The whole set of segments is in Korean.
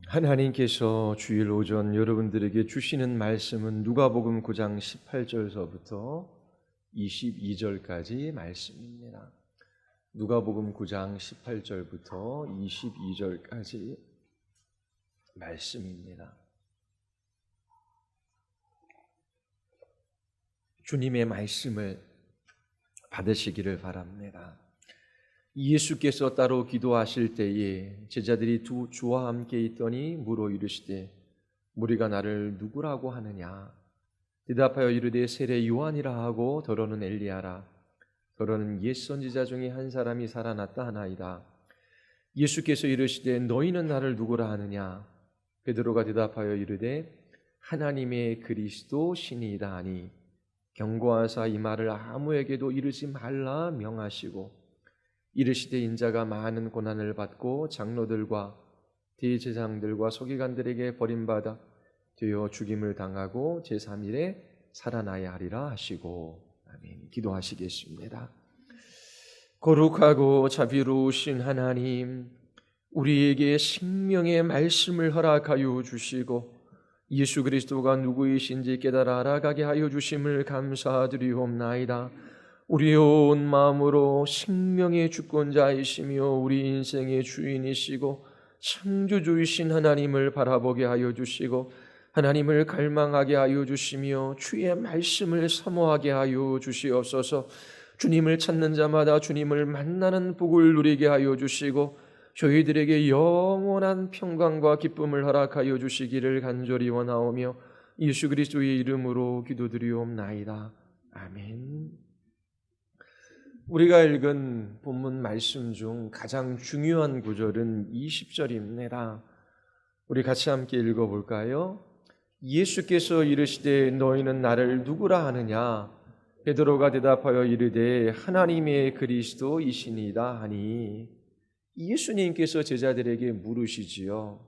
하나님께서 주일 오전 여러분들에게 주시는 말씀은 누가복음 9장 18절서부터 22절까지 말씀입니다. 누가복음 9장 18절부터 22절까지 말씀입니다. 주님의 말씀을 받으시기를 바랍니다. 예수께서 따로 기도하실 때에 제자들이 주와 함께 있더니 물어 이르시되 무리가 나를 누구라고 하느냐? 대답하여 이르되 세례 요한이라 하고 더러는 엘리야라, 더러는 옛 선지자 중에 한 사람이 살아났다 하나이다. 예수께서 이르시되 너희는 나를 누구라 하느냐? 베드로가 대답하여 이르되 하나님의 그리스도 신이다 하니 경고하사 이 말을 아무에게도 이르지 말라 명하시고 이르시되 인자가 많은 고난을 받고 장로들과 대제사장들과 서기관들에게 버림받아 되어 죽임을 당하고 제3일에 살아나야 하리라 하시고. 아멘. 기도하시겠습니다. 거룩하고 자비로우신 하나님, 우리에게 생명의 말씀을 허락하여 주시고 예수 그리스도가 누구이신지 깨달아 알아가게 하여 주심을 감사드리옵나이다. 우리의 온 마음으로 생명의 주권자이시며 우리 인생의 주인이시고 창조주이신 하나님을 바라보게 하여 주시고 하나님을 갈망하게 하여 주시며 주의 말씀을 사모하게 하여 주시옵소서. 주님을 찾는 자마다 주님을 만나는 복을 누리게 하여 주시고 저희들에게 영원한 평강과 기쁨을 허락하여 주시기를 간절히 원하오며 예수 그리스도의 이름으로 기도드리옵나이다. 아멘. 우리가 읽은 본문 말씀 중 가장 중요한 구절은 20절입니다. 우리 같이 함께 읽어볼까요? 예수께서 이르시되 너희는 나를 누구라 하느냐? 베드로가 대답하여 이르되 하나님의 그리스도이시니이다 하니, 예수님께서 제자들에게 물으시지요.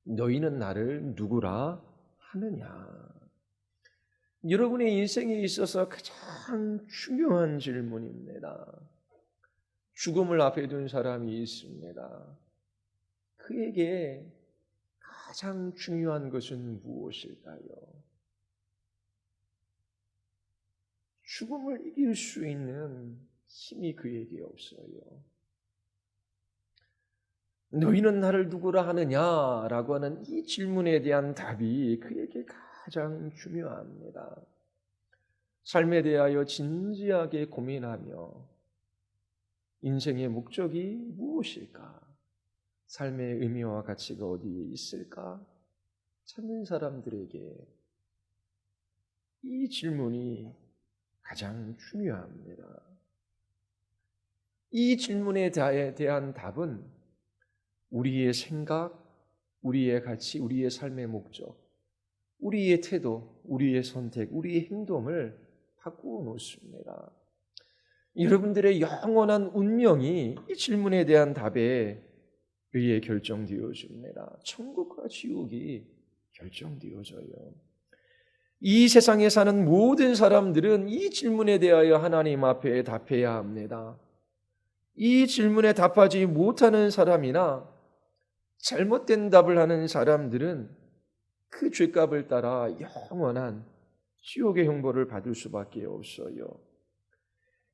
너희는 나를 누구라 하느냐? 여러분의 인생에 있어서 가장 중요한 질문입니다. 죽음을 앞에 둔 사람이 있습니다. 그에게 가장 중요한 것은 무엇일까요? 죽음을 이길 수 있는 힘이 그에게 없어요. 너희는 나를 누구라 하느냐라고 하는 이 질문에 대한 답이 그에게 가장 중요합니다. 삶에 대하여 진지하게 고민하며 인생의 목적이 무엇일까? 삶의 의미와 가치가 어디에 있을까? 찾는 사람들에게 이 질문이 가장 중요합니다. 이 질문에 대한 답은 우리의 생각, 우리의 가치, 우리의 삶의 목적, 우리의 태도, 우리의 선택, 우리의 행동을 바꾸어 놓습니다. 여러분들의 영원한 운명이 이 질문에 대한 답에 의해 결정되어집니다. 천국과 지옥이 결정되어져요. 이 세상에 사는 모든 사람들은 이 질문에 대하여 하나님 앞에 답해야 합니다. 이 질문에 답하지 못하는 사람이나 잘못된 답을 하는 사람들은 그 죄값을 따라 영원한 지옥의 형벌을 받을 수밖에 없어요.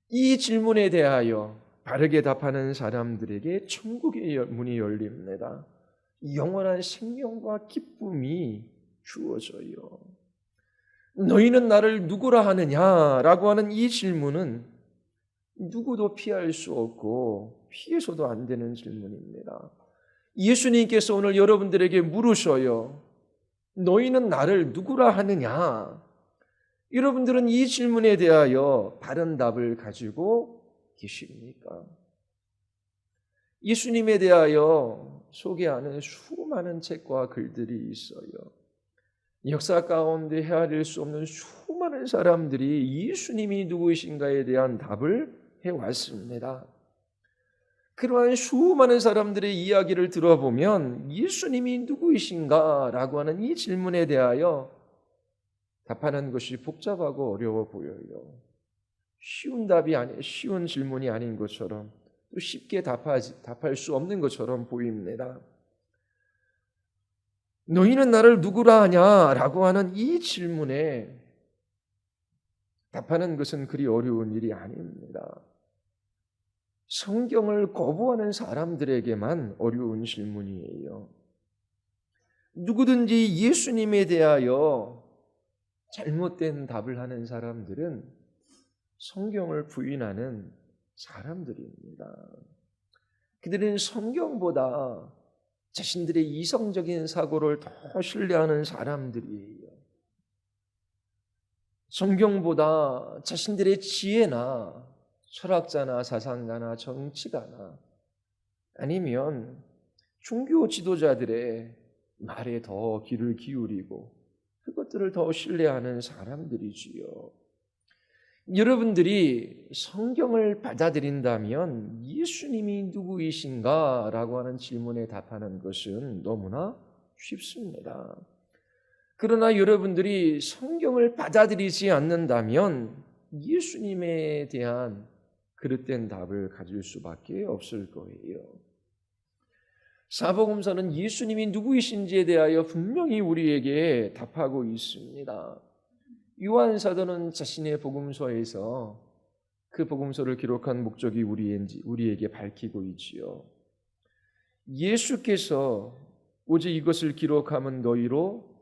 이 질문에 대하여 바르게 답하는 사람들에게 천국의 문이 열립니다. 영원한 생명과 기쁨이 주어져요. 너희는 나를 누구라 하느냐라고 하는 이 질문은 누구도 피할 수 없고 피해서도 안 되는 질문입니다. 예수님께서 오늘 여러분들에게 물으셔요. 너희는 나를 누구라 하느냐? 여러분들은 이 질문에 대하여 바른 답을 가지고 계십니까? 예수님에 대하여 소개하는 수많은 책과 글들이 있어요. 역사 가운데 헤아릴 수 없는 수많은 사람들이 예수님이 누구이신가에 대한 답을 해왔습니다. 그러한 수많은 사람들의 이야기를 들어보면 예수님이 누구이신가라고 하는 이 질문에 대하여 답하는 것이 복잡하고 어려워 보여요. 쉬운 질문이 아닌 것처럼, 또 쉽게 답할 수 없는 것처럼 보입니다. 너희는 나를 누구라 하냐라고 하는 이 질문에 답하는 것은 그리 어려운 일이 아닙니다. 성경을 거부하는 사람들에게만 어려운 질문이에요. 누구든지 예수님에 대하여 잘못된 답을 하는 사람들은 성경을 부인하는 사람들입니다. 그들은 성경보다 자신들의 이성적인 사고를 더 신뢰하는 사람들이에요. 성경보다 자신들의 지혜나 철학자나 사상가나 정치가나 아니면 종교 지도자들의 말에 더 귀를 기울이고 그것들을 더 신뢰하는 사람들이지요. 여러분들이 성경을 받아들인다면 예수님이 누구이신가? 라고 하는 질문에 답하는 것은 너무나 쉽습니다. 그러나 여러분들이 성경을 받아들이지 않는다면 예수님에 대한 그릇된 답을 가질 수밖에 없을 거예요. 사복음서는 예수님이 누구이신지에 대하여 분명히 우리에게 답하고 있습니다. 요한 사도는 자신의 복음서에서 그 복음서를 기록한 목적이 우리에게 밝히고 있지요. 예수께서 오직 이것을 기록함은 너희로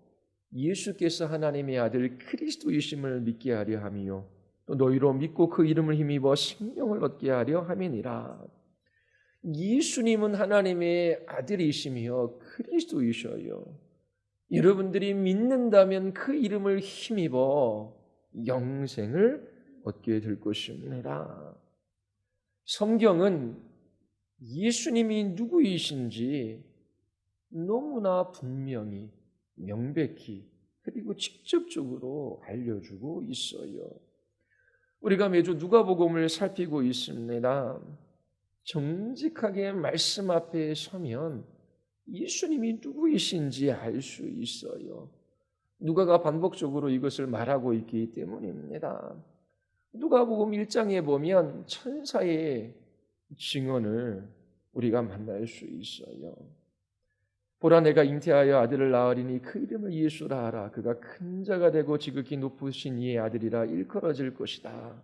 예수께서 하나님의 아들 그리스도이심을 믿게 하려 함이요 또 너희로 믿고 그 이름을 힘입어 생명을 얻게 하려 함이니라. 예수님은 하나님의 아들이시며 그리스도이셔요. 여러분들이 믿는다면 그 이름을 힘입어 영생을 얻게 될 것입니다. 성경은 예수님이 누구이신지 너무나 분명히 명백히 그리고 직접적으로 알려주고 있어요. 우리가 매주 누가복음을 살피고 있습니다. 정직하게 말씀 앞에 서면 예수님이 누구이신지 알 수 있어요. 누가가 반복적으로 이것을 말하고 있기 때문입니다. 누가복음 1장에 보면 천사의 증언을 우리가 만날 수 있어요. 보라 내가 잉태하여 아들을 낳으리니 그 이름을 예수라 하라. 그가 큰 자가 되고 지극히 높으신 이의 아들이라 일컬어질 것이다.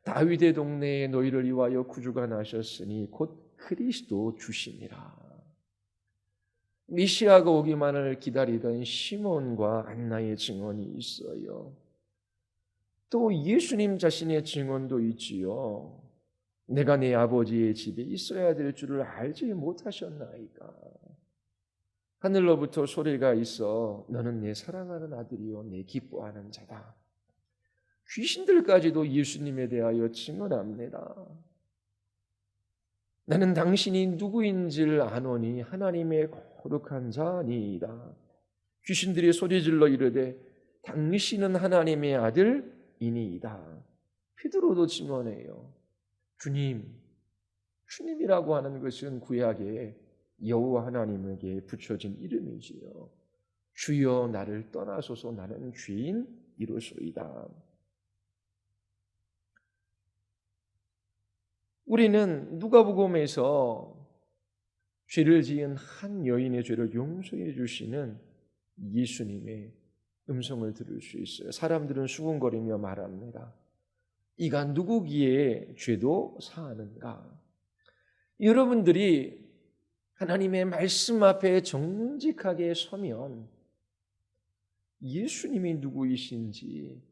다윗의 동네에 너희를 위하여 구주가 나셨으니 곧 그리스도 주시니라. 메시아가 오기만을 기다리던 시몬과 안나의 증언이 있어요. 또 예수님 자신의 증언도 있지요. 내가 내 아버지의 집에 있어야 될 줄을 알지 못하셨나이까. 하늘로부터 소리가 있어 너는 내 사랑하는 아들이요 내 기뻐하는 자다. 귀신들까지도 예수님에 대하여 증언합니다. 나는 당신이 누구인지를 아노니 하나님의 거룩한 자니이다. 귀신들이 소리질러 이르되 당신은 하나님의 아들이니이다. 베드로도 증언해요. 주님이라고 하는 것은 구약에 여호와 하나님에게 붙여진 이름이지요. 주여 나를 떠나소서 나는 죄인이로소이다. 우리는 누가복음에서 죄를 지은 한 여인의 죄를 용서해 주시는 예수님의 음성을 들을 수 있어요. 사람들은 수군거리며 말합니다. 이가 누구기에 죄도 사하는가? 여러분들이 하나님의 말씀 앞에 정직하게 서면 예수님이 누구이신지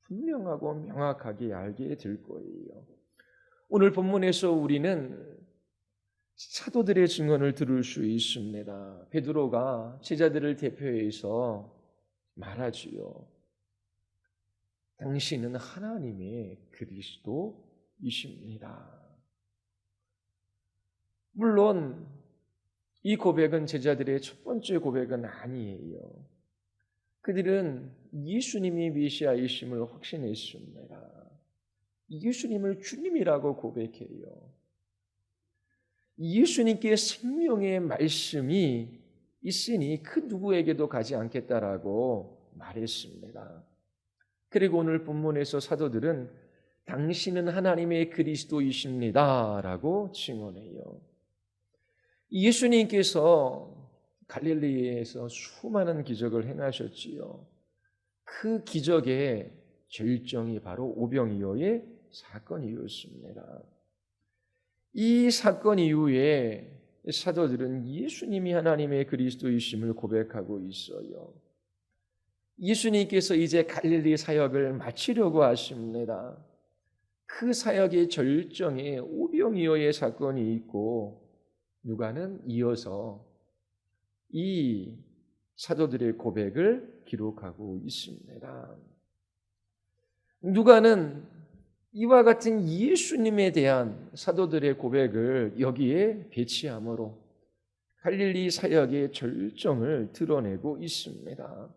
분명하고 명확하게 알게 될 거예요. 오늘 본문에서 우리는 사도들의 증언을 들을 수 있습니다. 베드로가 제자들을 대표해서 말하지요. 당신은 하나님의 그리스도이십니다. 물론 이 고백은 제자들의 첫 번째 고백은 아니에요. 그들은 예수님이 메시아이심을 확신했습니다. 예수님을 주님이라고 고백해요. 예수님께 생명의 말씀이 있으니 그 누구에게도 가지 않겠다라고 말했습니다. 그리고 오늘 본문에서 사도들은 당신은 하나님의 그리스도이십니다 라고 증언해요. 예수님께서 갈릴리에서 수많은 기적을 행하셨지요. 그 기적의 결정이 바로 오병이어의 사건이었습니다. 이 사건 이후에 사도들은 예수님이 하나님의 그리스도이심을 고백하고 있어요. 예수님께서 이제 갈릴리 사역을 마치려고 하십니다. 그 사역의 절정에 오병이어의 사건이 있고 누가는 이어서 이 사도들의 고백을 기록하고 있습니다. 누가는 이와 같은 예수님에 대한 사도들의 고백을 여기에 배치함으로 갈릴리 사역의 절정을 드러내고 있습니다.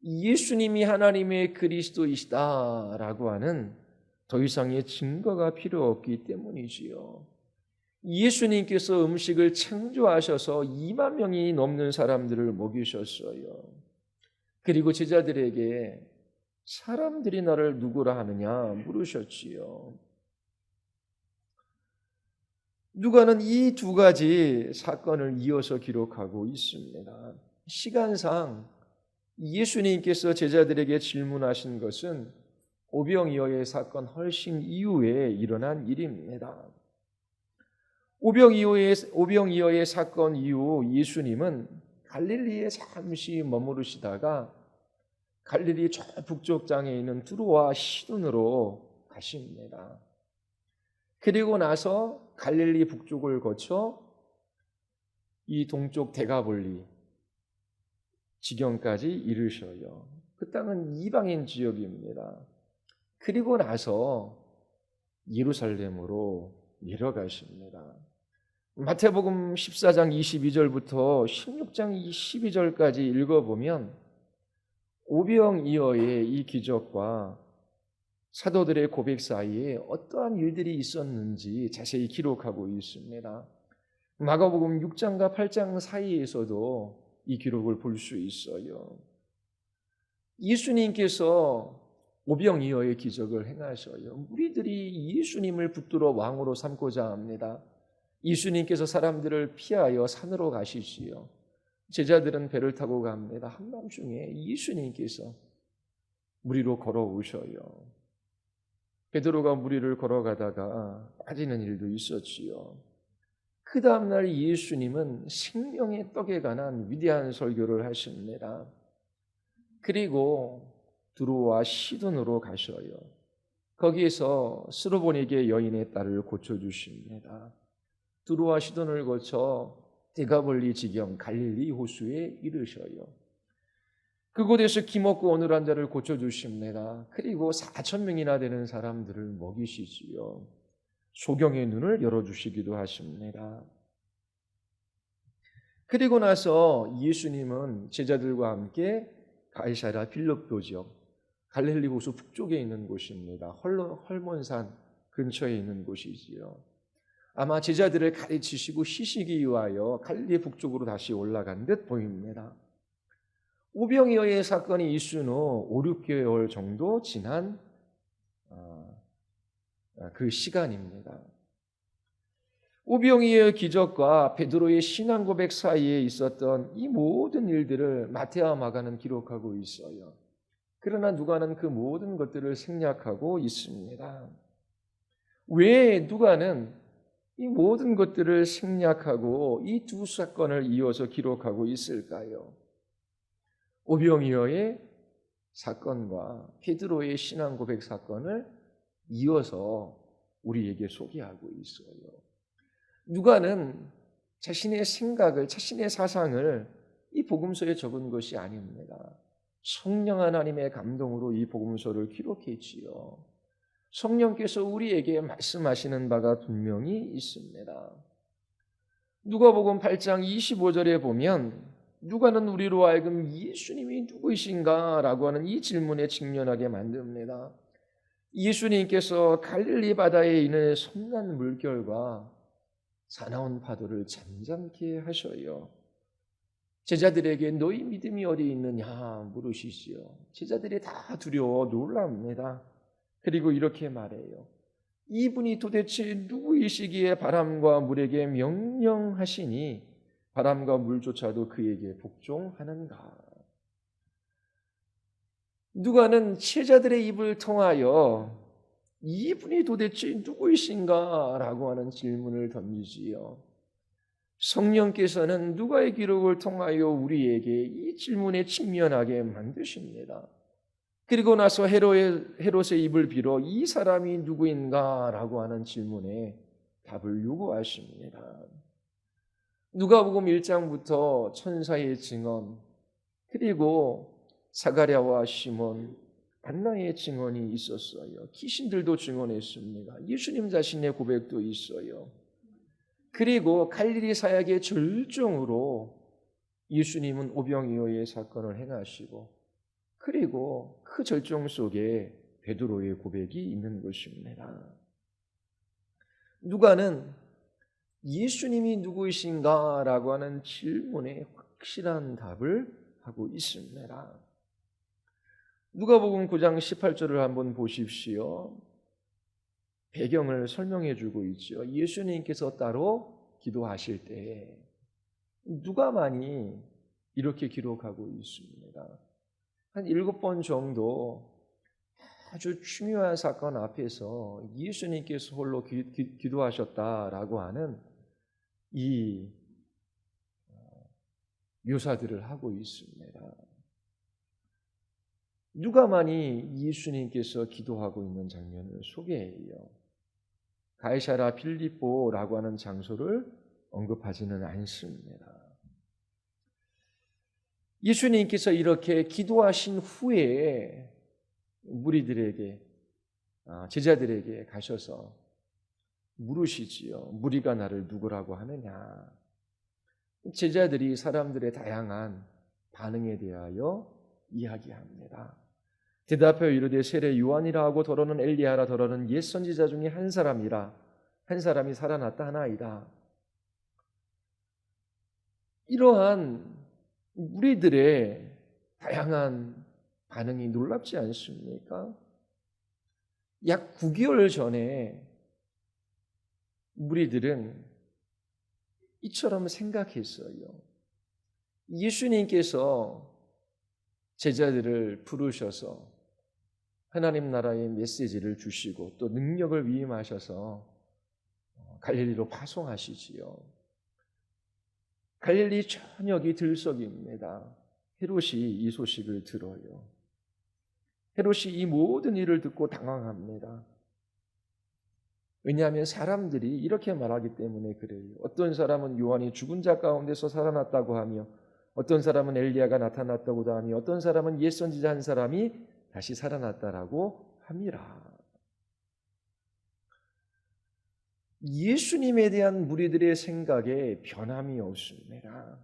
예수님이 하나님의 그리스도이시다라고 하는 더 이상의 증거가 필요 없기 때문이지요. 예수님께서 음식을 창조하셔서 2만 명이 넘는 사람들을 먹이셨어요. 그리고 제자들에게 사람들이 나를 누구라 하느냐 물으셨지요. 누가는 이 두 가지 사건을 이어서 기록하고 있습니다. 시간상 예수님께서 제자들에게 질문하신 것은 오병이어의 사건 훨씬 이후에 일어난 일입니다. 오병이어의 사건 이후 예수님은 갈릴리에 잠시 머무르시다가 갈릴리 저 북쪽 땅에 있는 두로와 시돈으로 가십니다. 그리고 나서 갈릴리 북쪽을 거쳐 이 동쪽 데가볼리 지경까지 이르셔요. 그 땅은 이방인 지역입니다. 그리고 나서 예루살렘으로 내려가십니다. 마태복음 14장 22절부터 16장 12절까지 읽어보면 오병이어의 이 기적과 사도들의 고백 사이에 어떠한 일들이 있었는지 자세히 기록하고 있습니다. 마가복음 6장과 8장 사이에서도 이 기록을 볼 수 있어요. 예수님께서 오병이어의 기적을 행하셔요. 무리들이 예수님을 붙들어 왕으로 삼고자 합니다. 예수님께서 사람들을 피하여 산으로 가시지요. 제자들은 배를 타고 갑니다. 한밤중에 예수님께서 무리로 걸어오셔요. 베드로가 무리를 걸어가다가 빠지는 일도 있었지요. 그 다음날 예수님은 생명의 떡에 관한 위대한 설교를 하십니다. 그리고 두로와 시돈으로 가셔요. 거기에서 스로보니게 여인의 딸을 고쳐주십니다. 두로와 시돈을 거쳐 데가볼리 지경 갈릴리 호수에 이르셔요. 그곳에서 기먹고 어눌한 자를 고쳐주십니다. 그리고 4,000명이나 되는 사람들을 먹이시지요. 소경의 눈을 열어주시기도 하십니다. 그리고 나서 예수님은 제자들과 함께 가이사랴 빌립보 지역 갈릴리 호수 북쪽에 있는 곳입니다. 헐몬산 근처에 있는 곳이지요. 아마 제자들을 가르치시고 쉬시기 위하여 갈릴리 북쪽으로 다시 올라간 듯 보입니다. 오병이어의 사건이 있은 후 5, 6개월 정도 지난 그 시간입니다. 오병이어의 기적과 베드로의 신앙 고백 사이에 있었던 이 모든 일들을 마태와 마가는 기록하고 있어요. 그러나 누가는 그 모든 것들을 생략하고 있습니다. 왜 누가는 이 모든 것들을 생략하고 이 두 사건을 이어서 기록하고 있을까요? 오병이어의 사건과 베드로의 신앙 고백 사건을 이어서 우리에게 소개하고 있어요. 누가는 자신의 생각을, 자신의 사상을 이 복음서에 적은 것이 아닙니다. 성령 하나님의 감동으로 이 복음서를 기록했지요. 성령께서 우리에게 말씀하시는 바가 분명히 있습니다. 누가복음 8장 25절에 보면 누가는 우리로 하여금 예수님이 누구이신가? 라고 하는 이 질문에 직면하게 만듭니다. 예수님께서 갈릴리 바다에 있는 섭난 물결과 사나운 파도를 잠잠케 하셔요. 제자들에게 너희 믿음이 어디 있느냐 물으시지요. 제자들이 다 두려워 놀랍니다. 그리고 이렇게 말해요. 이분이 도대체 누구이시기에 바람과 물에게 명령하시니 바람과 물조차도 그에게 복종하는가? 누가는 제자들의 입을 통하여 이분이 도대체 누구이신가? 라고 하는 질문을 던지지요. 성령께서는 누가의 기록을 통하여 우리에게 이 질문에 직면하게 만드십니다. 그리고 나서 헤롯의 입을 빌어 이 사람이 누구인가? 라고 하는 질문에 답을 요구하십니다. 누가복음 1장부터 천사의 증언, 그리고 사가랴와 시몬, 안나의 증언이 있었어요. 귀신들도 증언했습니다. 예수님 자신의 고백도 있어요. 그리고 갈릴리 사역의 절정으로 예수님은 오병이어의 사건을 행하시고, 그리고 그 절정 속에 베드로의 고백이 있는 것입니다. 누가는 예수님이 누구이신가? 라고 하는 질문에 확실한 답을 하고 있습니다. 누가복음 9장 18절을 한번 보십시오. 배경을 설명해 주고 있죠. 예수님께서 따로 기도하실 때 누가만이 이렇게 기록하고 있습니다. 한 7번 정도 아주 중요한 사건 앞에서 예수님께서 홀로 기도하셨다라고 하는 이 묘사들을 하고 있습니다. 누가만이 예수님께서 기도하고 있는 장면을 소개해요. 가이사라 빌립보라고 하는 장소를 언급하지는 않습니다. 예수님께서 이렇게 기도하신 후에 무리들에게, 제자들에게 가셔서 물으시지요. 무리가 나를 누구라고 하느냐? 제자들이 사람들의 다양한 반응에 대하여 이야기합니다. 대답하여 이르되 세례 요한이라 하고 더러는 엘리야라 더러는 옛 선지자 중에 한 사람이라 한 사람이 살아났다 하나이다. 이러한 우리들의 다양한 반응이 놀랍지 않습니까? 약 9개월 전에 무리들은 이처럼 생각했어요. 예수님께서 제자들을 부르셔서 하나님 나라의 메시지를 주시고 또 능력을 위임하셔서 갈릴리로 파송하시지요. 갈릴리 전역이 들썩입니다. 헤롯이 이 소식을 들어요. 헤롯이 이 모든 일을 듣고 당황합니다. 왜냐하면 사람들이 이렇게 말하기 때문에 그래요. 어떤 사람은 요한이 죽은 자 가운데서 살아났다고 하며, 어떤 사람은 엘리야가 나타났다고도 하며, 어떤 사람은 옛 선지자 한 사람이 다시 살아났다라고 합니다. 예수님에 대한 무리들의 생각에 변함이 없습니다.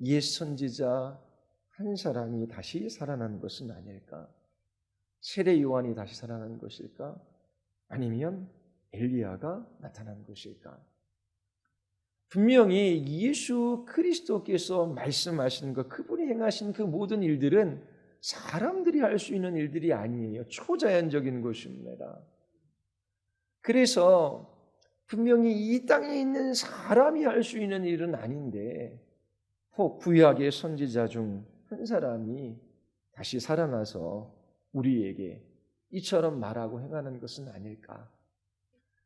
옛 선지자 한 사람이 다시 살아난 것은 아닐까? 세례 요한이 다시 살아난 것일까? 아니면 엘리야가 나타난 것일까? 분명히 예수 그리스도께서 말씀하신 것, 그분이 행하신 그 모든 일들은 사람들이 할 수 있는 일들이 아니에요. 초자연적인 것입니다. 그래서 분명히 이 땅에 있는 사람이 할 수 있는 일은 아닌데, 혹 구약의 선지자 중 한 사람이 다시 살아나서 우리에게 이처럼 말하고 행하는 것은 아닐까?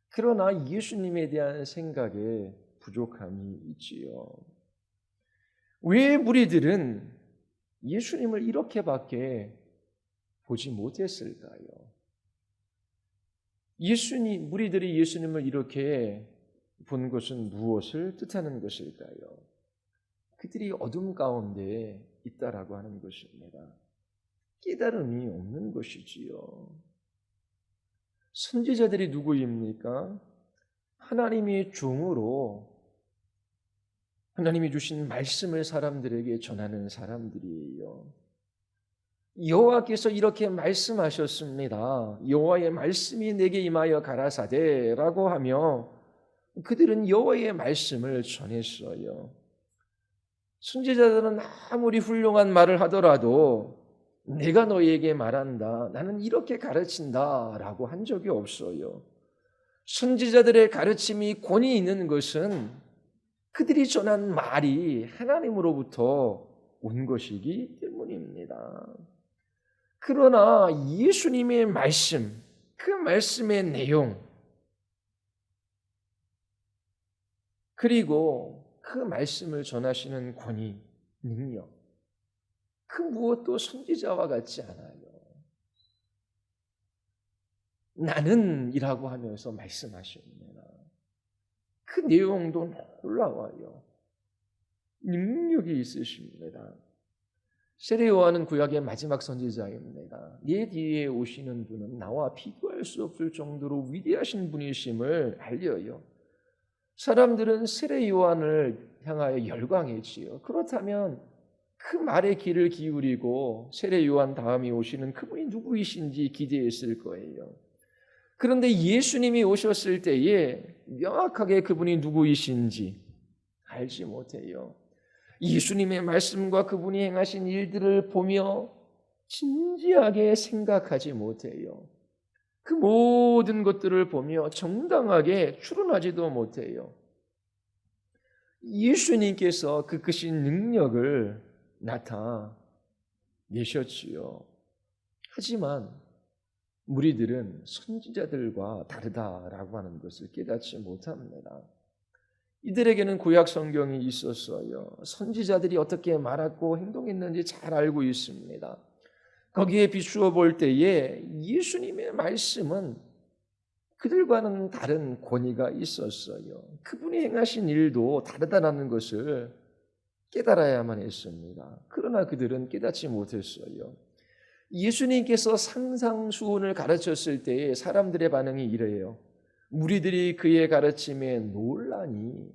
그러나 예수님에 대한 생각에 부족함이 있지요. 왜 무리들은 예수님을 이렇게밖에 보지 못했을까요? 무리들이 예수님을 이렇게 본 것은 무엇을 뜻하는 것일까요? 그들이 어둠 가운데 있다라고 하는 것입니다. 깨달음이 없는 것이지요. 선지자들이 누구입니까? 하나님의 종으로 하나님이 주신 말씀을 사람들에게 전하는 사람들이에요. 여호와께서 이렇게 말씀하셨습니다. 여호와의 말씀이 내게 임하여 가라사대라고 하며 그들은 여호와의 말씀을 전했어요. 선지자들은 아무리 훌륭한 말을 하더라도 내가 너희에게 말한다, 나는 이렇게 가르친다 라고 한 적이 없어요. 선지자들의 가르침이 권위 있는 것은 그들이 전한 말이 하나님으로부터 온 것이기 때문입니다. 그러나 예수님의 말씀, 그 말씀의 내용, 그리고 그 말씀을 전하시는 권위, 능력, 그 무엇도 선지자와 같지 않아요. 나는 이라고 하면서 말씀하십니다. 그 내용도 놀라워요. 능력이 있으십니다. 세례 요한은 구약의 마지막 선지자입니다. 내 뒤에 오시는 분은 나와 비교할 수 없을 정도로 위대하신 분이심을 알려요. 사람들은 세례 요한을 향하여 열광했지요. 그렇다면 그 말에 귀를 기울이고 세례 요한 다음에 오시는 그분이 누구이신지 기대했을 거예요. 그런데 예수님이 오셨을 때에 명확하게 그분이 누구이신지 알지 못해요. 예수님의 말씀과 그분이 행하신 일들을 보며 진지하게 생각하지 못해요. 그 모든 것들을 보며 정당하게 추론하지도 못해요. 예수님께서 그 크신 능력을 나타내셨지요. 하지만 무리들은 선지자들과 다르다라고 하는 것을 깨닫지 못합니다. 이들에게는 구약 성경이 있었어요. 선지자들이 어떻게 말하고 행동했는지 잘 알고 있습니다. 거기에 비추어 볼 때에 예수님의 말씀은 그들과는 다른 권위가 있었어요. 그분이 행하신 일도 다르다라는 것을 깨달아야만 했습니다. 그러나 그들은 깨닫지 못했어요. 예수님께서 상상수훈을 가르쳤을 때에 사람들의 반응이 이래요. 무리들이 그의 가르침에 놀라니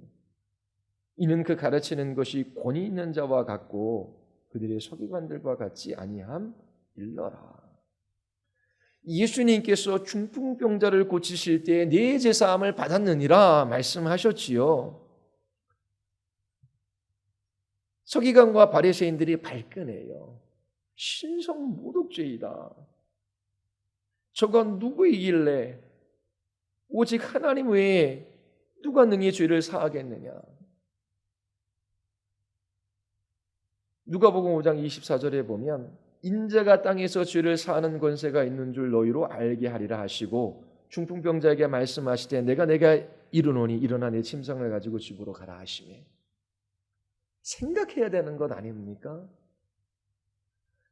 이는 그 가르치는 것이 권위 있는 자와 같고 그들의 서기관들과 같지 아니함 일러라. 예수님께서 중풍병자를 고치실 때 내 제사함을 받았느니라 말씀하셨지요. 서기관과 바리새인들이 발끈해요. 신성 모독죄이다. 저건 누구이길래 오직 하나님 외에 누가 능히 죄를 사하겠느냐. 누가복음 5장 24절에 보면 인자가 땅에서 죄를 사하는 권세가 있는 줄 너희로 알게 하리라 하시고 중풍병자에게 말씀하시되 내가 이르노니 일어나 내 침상을 가지고 집으로 가라 하시매. 생각해야 되는 것 아닙니까?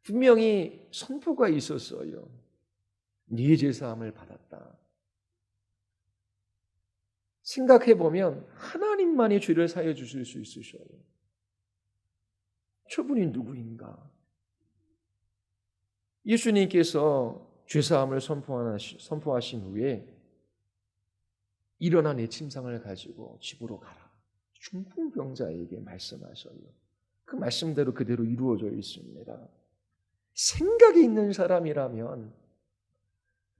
분명히 선포가 있었어요. 네 제사함을 받았다. 생각해보면 하나님만이 죄를 사해 주실 수 있으셔요. 저분이 누구인가? 예수님께서 죄사함을 선포하신 후에 일어나 내 침상을 가지고 집으로 가라. 중풍병자에게 말씀하셔요. 그 말씀대로 그대로 이루어져 있습니다. 생각이 있는 사람이라면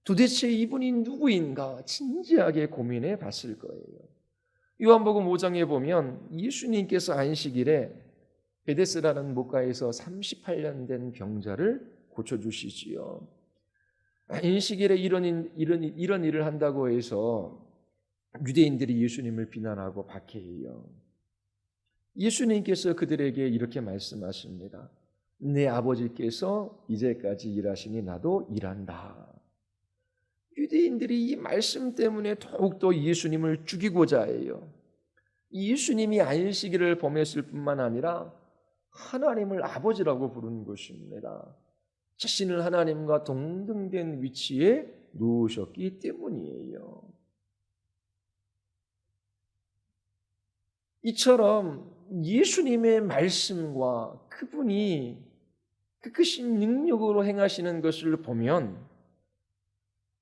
도대체 이분이 누구인가 진지하게 고민해 봤을 거예요. 요한복음 5장에 보면 예수님께서 안식일에 베데스라는 목가에서 38년 된 병자를 고쳐주시지요. 안식일에 이런 일을 한다고 해서 유대인들이 예수님을 비난하고 박해해요. 예수님께서 그들에게 이렇게 말씀하십니다. 내 아버지께서 이제까지 일하시니 나도 일한다. 유대인들이 이 말씀 때문에 더욱더 예수님을 죽이고자 해요. 예수님이 안식일을 범했을 뿐만 아니라 하나님을 아버지라고 부르는 것입니다. 자신을 하나님과 동등된 위치에 놓으셨기 때문이에요. 이처럼 예수님의 말씀과 그분이 그 크신 능력으로 행하시는 것을 보면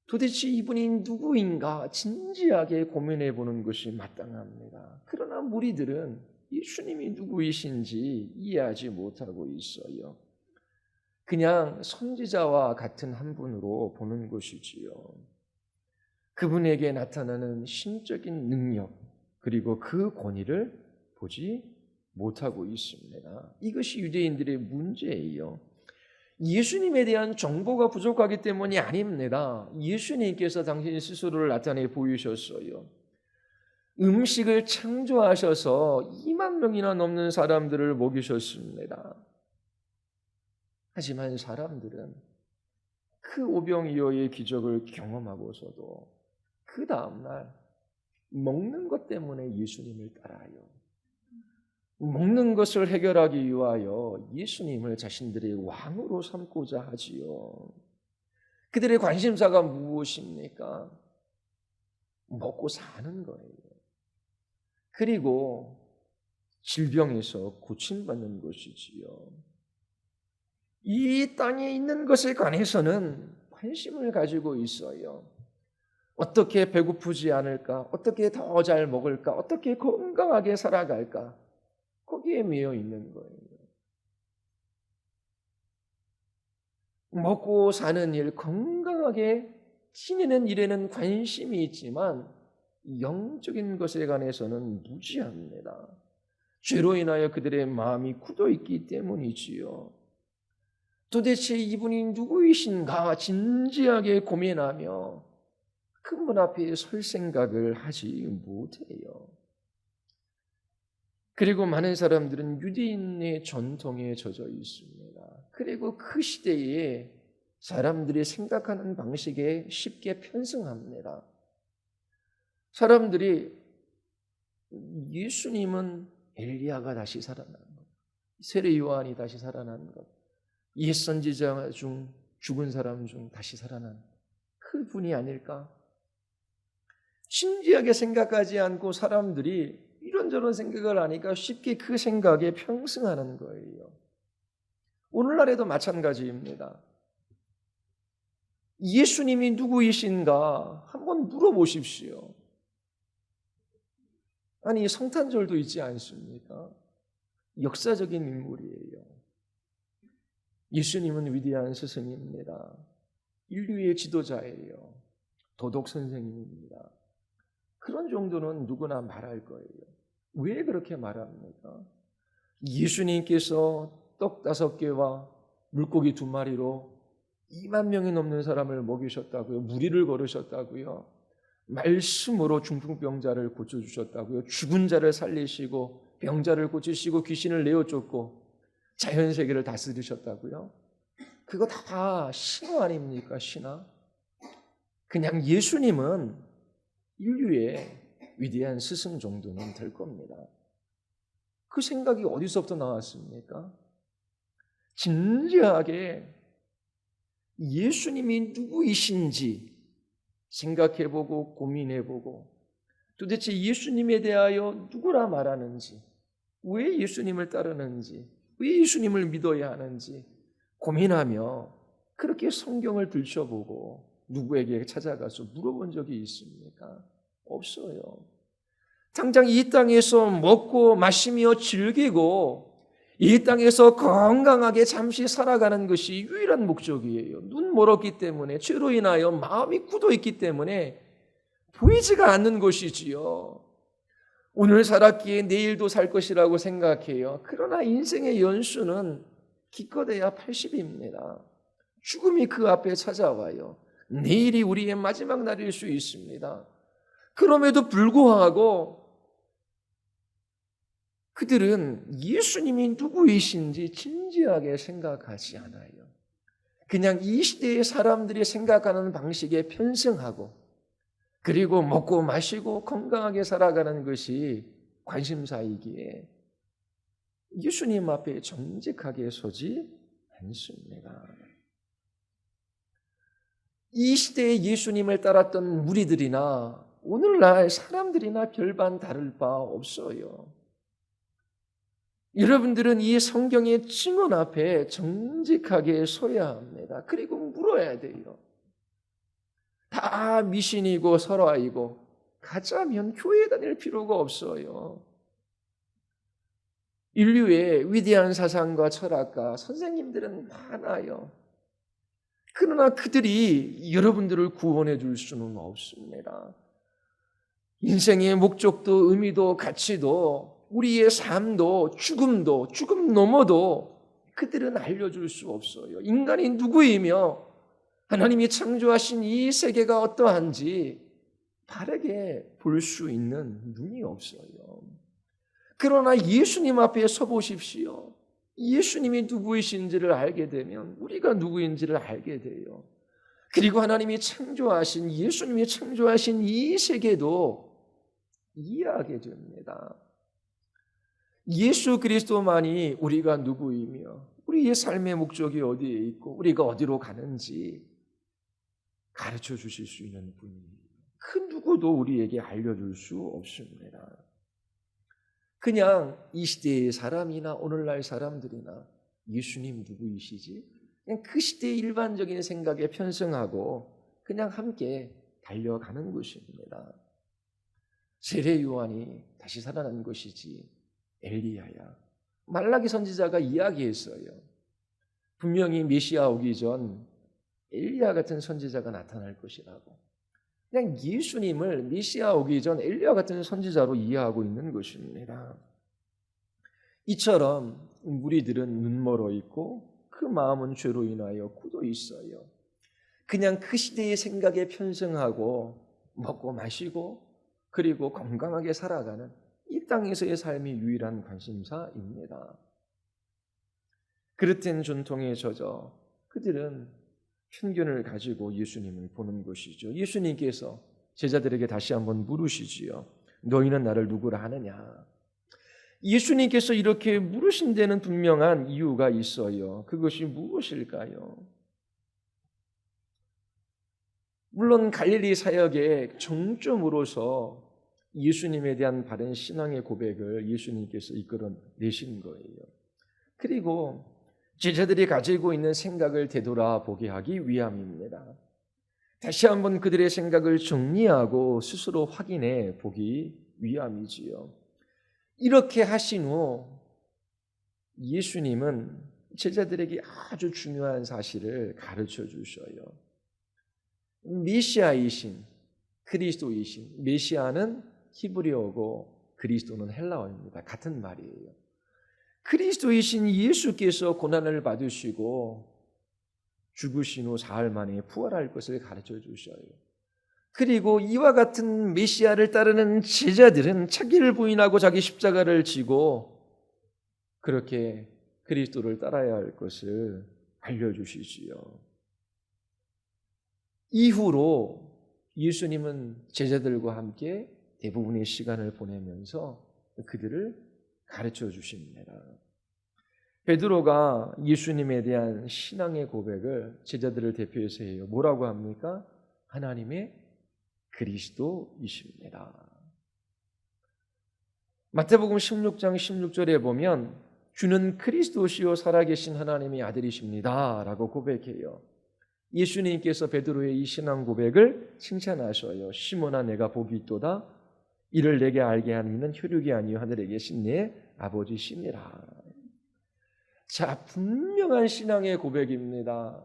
도대체 이분이 누구인가 진지하게 고민해 보는 것이 마땅합니다. 그러나 무리들은 예수님이 누구이신지 이해하지 못하고 있어요. 그냥 선지자와 같은 한 분으로 보는 것이지요. 그분에게 나타나는 신적인 능력 그리고 그 권위를 보지 못하고 있습니다. 이것이 유대인들의 문제예요. 예수님에 대한 정보가 부족하기 때문이 아닙니다. 예수님께서 당신 스스로를 나타내 보이셨어요. 음식을 창조하셔서 2만 명이나 넘는 사람들을 먹이셨습니다. 하지만 사람들은 그 오병이어의 기적을 경험하고서도 그 다음날 먹는 것 때문에 예수님을 따라요. 먹는 것을 해결하기 위하여 예수님을 자신들의 왕으로 삼고자 하지요. 그들의 관심사가 무엇입니까? 먹고 사는 거예요. 그리고 질병에서 고침받는 것이지요. 이 땅에 있는 것에 관해서는 관심을 가지고 있어요. 어떻게 배고프지 않을까? 어떻게 더 잘 먹을까? 어떻게 건강하게 살아갈까? 거기에 매여 있는 거예요. 먹고 사는 일, 건강하게 지내는 일에는 관심이 있지만 영적인 것에 관해서는 무지합니다. 죄로 인하여 그들의 마음이 굳어 있기 때문이지요. 도대체 이분이 누구이신가 진지하게 고민하며 그 문 앞에 설 생각을 하지 못해요. 그리고 많은 사람들은 유대인의 전통에 젖어 있습니다. 그리고 그 시대에 사람들이 생각하는 방식에 쉽게 편승합니다. 사람들이 예수님은 엘리야가 다시 살아난 것, 세례 요한이 다시 살아난 것, 옛 선지자 중 죽은 사람 중 다시 살아난 그 분이 아닐까? 진지하게 생각하지 않고 사람들이 이런저런 생각을 하니까 쉽게 그 생각에 편승하는 거예요. 오늘날에도 마찬가지입니다. 예수님이 누구이신가 한번 물어보십시오. 아니, 성탄절도 있지 않습니까? 역사적인 인물이에요. 예수님은 위대한 스승입니다. 인류의 지도자예요. 도덕 선생님입니다. 그런 정도는 누구나 말할 거예요. 왜 그렇게 말합니까? 예수님께서 떡 5개와 물고기 2마리로 2만 명이 넘는 사람을 먹이셨다고요. 무리를 걸으셨다고요. 말씀으로 중풍병자를 고쳐주셨다고요. 죽은 자를 살리시고 병자를 고치시고 귀신을 내어쫓고 자연세계를 다스리셨다고요. 그거 다 신화 아닙니까? 신화. 그냥 예수님은 인류의 위대한 스승 정도는 될 겁니다. 그 생각이 어디서부터 나왔습니까? 진지하게 예수님이 누구이신지 생각해보고 고민해보고 도대체 예수님에 대하여 누구라 말하는지, 왜 예수님을 따르는지, 왜 예수님을 믿어야 하는지 고민하며 그렇게 성경을 들춰보고 누구에게 찾아가서 물어본 적이 있습니까? 없어요. 당장 이 땅에서 먹고 마시며 즐기고 이 땅에서 건강하게 잠시 살아가는 것이 유일한 목적이에요. 눈 멀었기 때문에, 죄로 인하여 마음이 굳어 있기 때문에 보이지가 않는 것이지요. 오늘 살았기에 내일도 살 것이라고 생각해요. 그러나 인생의 연수는 기껏해야 80입니다. 죽음이 그 앞에 찾아와요. 내일이 우리의 마지막 날일 수 있습니다. 그럼에도 불구하고 그들은 예수님이 누구이신지 진지하게 생각하지 않아요. 그냥 이 시대의 사람들이 생각하는 방식에 편승하고 그리고 먹고 마시고 건강하게 살아가는 것이 관심사이기에 예수님 앞에 정직하게 서지 않습니다. 이 시대에 예수님을 따랐던 무리들이나 오늘날 사람들이나 별반 다를 바 없어요. 여러분들은 이 성경의 증언 앞에 정직하게 서야 합니다. 그리고 물어야 돼요. 다 미신이고 설화이고 가짜면 교회 다닐 필요가 없어요. 인류의 위대한 사상과 철학가 선생님들은 많아요. 그러나 그들이 여러분들을 구원해 줄 수는 없습니다. 인생의 목적도 의미도 가치도 우리의 삶도 죽음도 죽음 넘어도 그들은 알려줄 수 없어요. 인간이 누구이며 하나님이 창조하신 이 세계가 어떠한지 바르게 볼 수 있는 눈이 없어요. 그러나 예수님 앞에 서 보십시오. 예수님이 누구이신지를 알게 되면 우리가 누구인지를 알게 돼요. 그리고 하나님이 창조하신, 예수님이 창조하신 이 세계도 이해하게 됩니다. 예수 그리스도만이 우리가 누구이며 우리의 삶의 목적이 어디에 있고 우리가 어디로 가는지 가르쳐 주실 수 있는 분이에요. 그 누구도 우리에게 알려줄 수 없습니다. 그냥 이 시대의 사람이나 오늘날 사람들이나 예수님 누구이시지? 그냥 그 시대의 일반적인 생각에 편승하고 그냥 함께 달려가는 것입니다. 세례 요한이 다시 살아난 것이지 엘리야야. 말라기 선지자가 이야기했어요. 분명히 메시아 오기 전 엘리야 같은 선지자가 나타날 것이라고. 그냥 예수님을 메시아 오기 전 엘리야 같은 선지자로 이해하고 있는 것입니다. 이처럼 무리들은 눈멀어 있고 그 마음은 죄로 인하여 굳어 있어요. 그냥 그 시대의 생각에 편승하고 먹고 마시고 그리고 건강하게 살아가는 이 땅에서의 삶이 유일한 관심사입니다. 그릇된 전통에 젖어 그들은 편견을 가지고 예수님을 보는 것이죠. 예수님께서 제자들에게 다시 한번 물으시지요. 너희는 나를 누구라 하느냐? 예수님께서 이렇게 물으신 데는 분명한 이유가 있어요. 그것이 무엇일까요? 물론 갈릴리 사역의 정점으로서 예수님에 대한 바른 신앙의 고백을 예수님께서 이끌어내신 거예요. 그리고 제자들이 가지고 있는 생각을 되돌아보게 하기 위함입니다. 다시 한번 그들의 생각을 정리하고 스스로 확인해 보기 위함이지요. 이렇게 하신 후 예수님은 제자들에게 아주 중요한 사실을 가르쳐 주셔요. 메시아이신 그리스도이신, 메시아는 히브리어고 그리스도는 헬라어입니다. 같은 말이에요. 그리스도이신 예수께서 고난을 받으시고 죽으신 후 사흘 만에 부활할 것을 가르쳐 주셔요. 그리고 이와 같은 메시아를 따르는 제자들은 자기를 부인하고 자기 십자가를 지고 그렇게 그리스도를 따라야 할 것을 알려주시지요. 이후로 예수님은 제자들과 함께 대부분의 시간을 보내면서 그들을 가르쳐 주십니다. 베드로가 예수님에 대한 신앙의 고백을 제자들을 대표해서 해요. 뭐라고 합니까? 하나님의 그리스도이십니다. 마태복음 16장 16절에 보면 주는 그리스도시요 살아계신 하나님의 아들이십니다 라고 고백해요. 예수님께서 베드로의 이 신앙 고백을 칭찬하셔요. 시몬아 내가 복이 있도다. 이를 내게 알게 하는 이는 혈육이 아니요 하늘에 계신 내 아버지시니라. 자, 분명한 신앙의 고백입니다.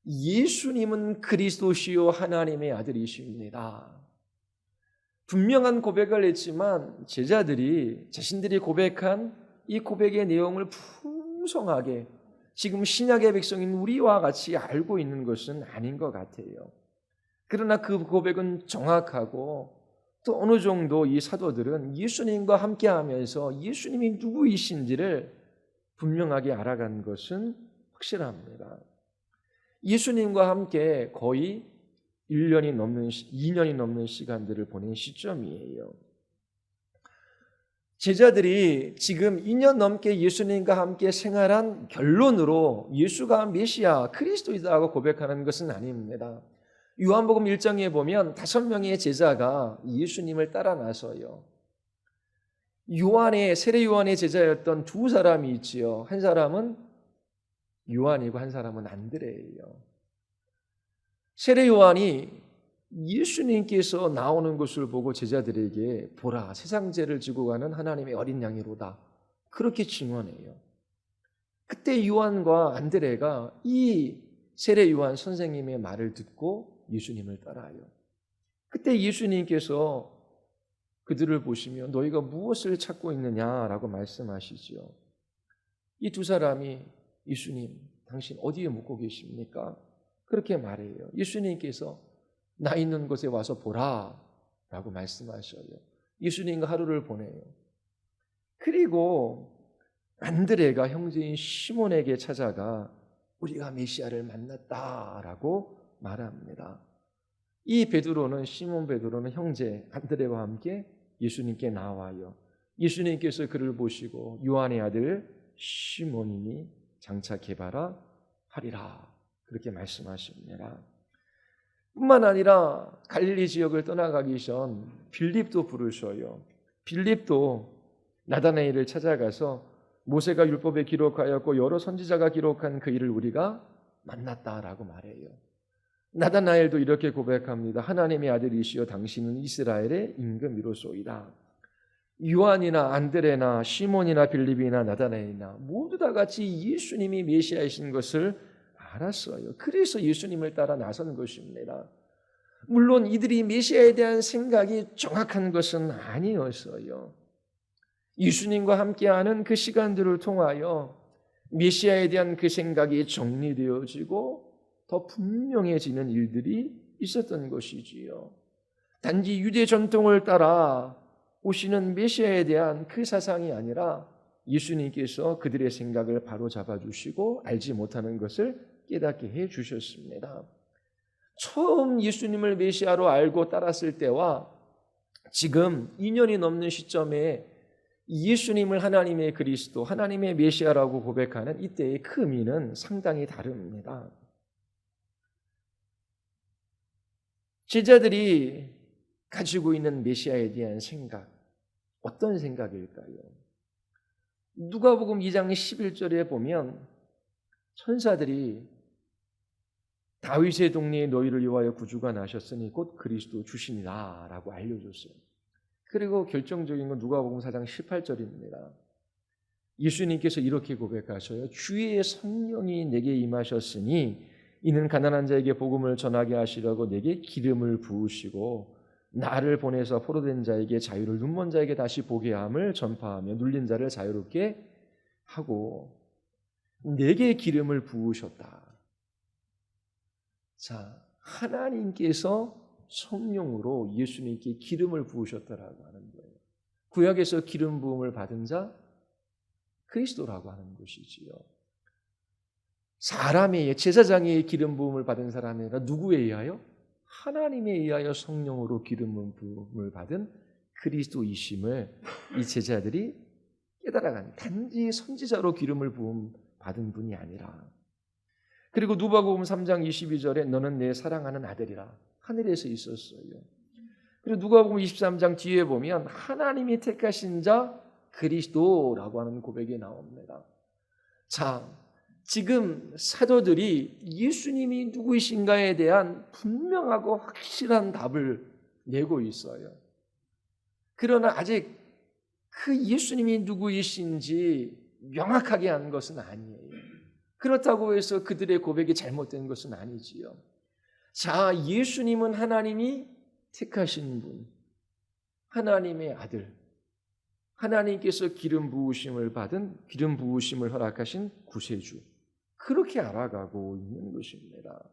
예수님은 그리스도시요 하나님의 아들이십니다. 분명한 고백을 했지만 제자들이 자신들이 고백한 이 고백의 내용을 풍성하게 지금 신약의 백성인 우리와 같이 알고 있는 것은 아닌 것 같아요. 그러나 그 고백은 정확하고 또 어느 정도 이 사도들은 예수님과 함께하면서 예수님이 누구이신지를 분명하게 알아간 것은 확실합니다. 예수님과 함께 거의 2년이 넘는 시간들을 보낸 시점이에요. 제자들이 지금 2년 넘게 예수님과 함께 생활한 결론으로 예수가 메시아 그리스도이다고 고백하는 것은 아닙니다. 요한복음 1장에 보면 5명의 제자가 예수님을 따라 나서요. 세례 요한의 제자였던 2사람이 있지요. 한 사람은 요한이고 한 사람은 안드레예요. 세례 요한이 예수님께서 나오는 것을 보고 제자들에게 보라 세상 죄를 지고 가는 하나님의 어린 양이로다 그렇게 증언해요. 그때 요한과 안드레가 이 세례 요한 선생님의 말을 듣고 예수님을 따라요. 그때 예수님께서 그들을 보시며 너희가 무엇을 찾고 있느냐라고 말씀하시죠. 이 2사람이 예수님 당신 어디에 묵고 계십니까? 그렇게 말해요. 예수님께서 나 있는 곳에 와서 보라 라고 말씀하셔요. 예수님과 하루를 보내요. 그리고 안드레가 형제인 시몬에게 찾아가 우리가 메시아를 만났다라고 말합니다. 이 베드로는, 시몬 베드로는 형제 안드레와 함께 예수님께 나와요. 예수님께서 그를 보시고 요한의 아들 시몬이니 장차 개바라 하리라 그렇게 말씀하십니다. 뿐만 아니라 갈릴리 지역을 떠나가기 전 빌립도 부르셔요. 빌립도 나다나엘을 찾아가서 모세가 율법에 기록하였고 여러 선지자가 기록한 그 일을 우리가 만났다라고 말해요. 나다나엘도 이렇게 고백합니다. 하나님의 아들이시여 당신은 이스라엘의 임금이로소이다. 요한이나 안드레나 시몬이나 빌립이나 나다나엘이나 모두 다 같이 예수님이 메시아이신 것을 알았어요. 그래서 예수님을 따라 나선 것입니다. 물론 이들이 메시아에 대한 생각이 정확한 것은 아니었어요. 예수님과 함께하는 그 시간들을 통하여 메시아에 대한 그 생각이 정리되어지고 더 분명해지는 일들이 있었던 것이지요. 단지 유대 전통을 따라 오시는 메시아에 대한 그 사상이 아니라 예수님께서 그들의 생각을 바로잡아 주시고 알지 못하는 것을 깨닫게 해 주셨습니다. 처음 예수님을 메시아로 알고 따랐을 때와 지금 2년이 넘는 시점에 예수님을 하나님의 그리스도, 하나님의 메시아라고 고백하는 이때의 그 의미는 상당히 다릅니다. 제자들이 가지고 있는 메시아에 대한 생각, 어떤 생각일까요? 누가복음 2장 11절에 보면 천사들이 다윗의 동네에 너희를 위하여 구주가 나셨으니 곧 그리스도 주시니라 라고 알려줬어요. 그리고 결정적인 건 누가복음 4장 18절입니다. 예수님께서 이렇게 고백하셔요. 주의 성령이 내게 임하셨으니 이는 가난한 자에게 복음을 전하게 하시려고 내게 기름을 부으시고 나를 보내서 포로된 자에게 자유를, 눈먼 자에게 다시 보게 함을 전파하며 눌린 자를 자유롭게 하고 내게 기름을 부으셨다. 자, 하나님께서 성령으로 예수님께 기름을 부으셨다라고 하는 거예요. 구약에서 기름 부음을 받은 자 그리스도라고 하는 것이지요. 사람의 제사장의 기름 부음을 받은 사람이 아니라 누구에 의하여? 하나님에 의하여 성령으로 기름 부음을 받은 그리스도이심을 이 제자들이 깨달아간, 단지 선지자로 기름을 부음 받은 분이 아니라. 그리고 누가복음 3장 22절에 너는 내 사랑하는 아들이라 하늘에서 있었어요. 그리고 누가복음 23장 뒤에 보면 하나님이 택하신 자 그리스도라고 하는 고백이 나옵니다. 자, 지금 사도들이 예수님이 누구이신가에 대한 분명하고 확실한 답을 내고 있어요. 그러나 아직 그 예수님이 누구이신지 명확하게 한 것은 아니에요. 그렇다고 해서 그들의 고백이 잘못된 것은 아니지요. 자, 예수님은 하나님이 택하신 분, 하나님의 아들, 하나님께서 기름 부으심을 받은, 기름 부으심을 허락하신 구세주, 그렇게 알아가고 있는 것입니다.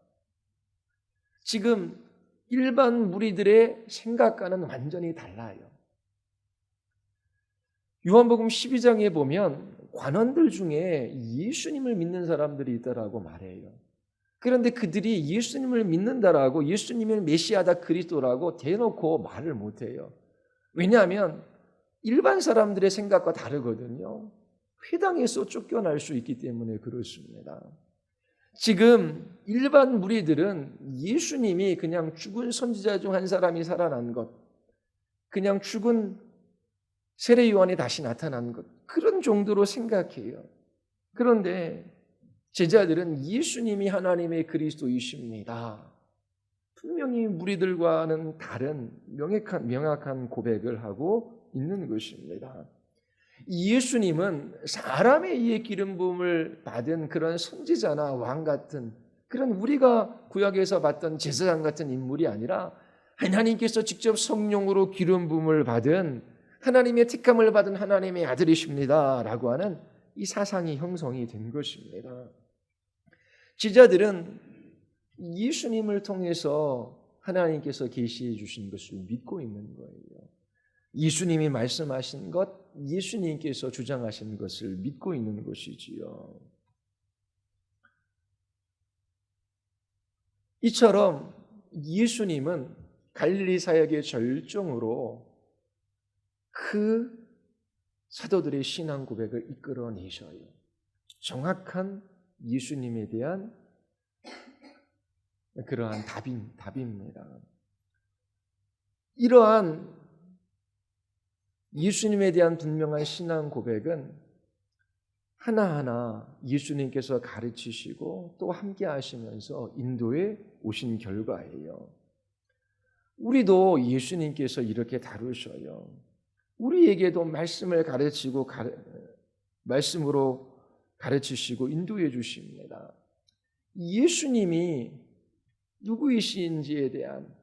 지금 일반 무리들의 생각과는 완전히 달라요. 요한복음 12장에 보면 관원들 중에 예수님을 믿는 사람들이 있다라고 말해요. 그런데 그들이 예수님을 믿는다라고, 예수님을 메시아다 그리스도라고 대놓고 말을 못해요. 왜냐하면 일반 사람들의 생각과 다르거든요. 회당에서 쫓겨날 수 있기 때문에 그렇습니다. 지금 일반 무리들은 예수님이 그냥 죽은 선지자 중 한 사람이 살아난 것, 그냥 죽은 세례 요한이 다시 나타난 것, 그런 정도로 생각해요. 그런데 제자들은 예수님이 하나님의 그리스도이십니다. 분명히 무리들과는 다른 명확한 고백을 하고 있는 것입니다. 예수님은 사람에 의해 기름 부음을 받은 그런 선지자나 왕 같은, 그런 우리가 구약에서 봤던 제사장 같은 인물이 아니라 하나님께서 직접 성령으로 기름 부음을 받은, 하나님의 택함을 받은 하나님의 아들이십니다 라고 하는 이 사상이 형성이 된 것입니다. 제자들은 예수님을 통해서 하나님께서 계시해 주신 것을 믿고 있는 거예요. 예수님이 말씀하신 것, 예수님께서 주장하신 것을 믿고 있는 것이지요. 이처럼 예수님은 갈릴리 사역의 절정으로 그 사도들의 신앙 고백을 이끌어내셔요. 정확한 예수님에 대한 그러한 답입니다. 이러한 예수님에 대한 분명한 신앙 고백은 하나하나 예수님께서 가르치시고 또 함께 하시면서 인도해 오신 결과예요. 우리도 예수님께서 이렇게 다루셔요. 우리에게도 말씀을 가르치고 말씀으로 가르치시고 인도해 주십니다. 예수님이 누구이신지에 대한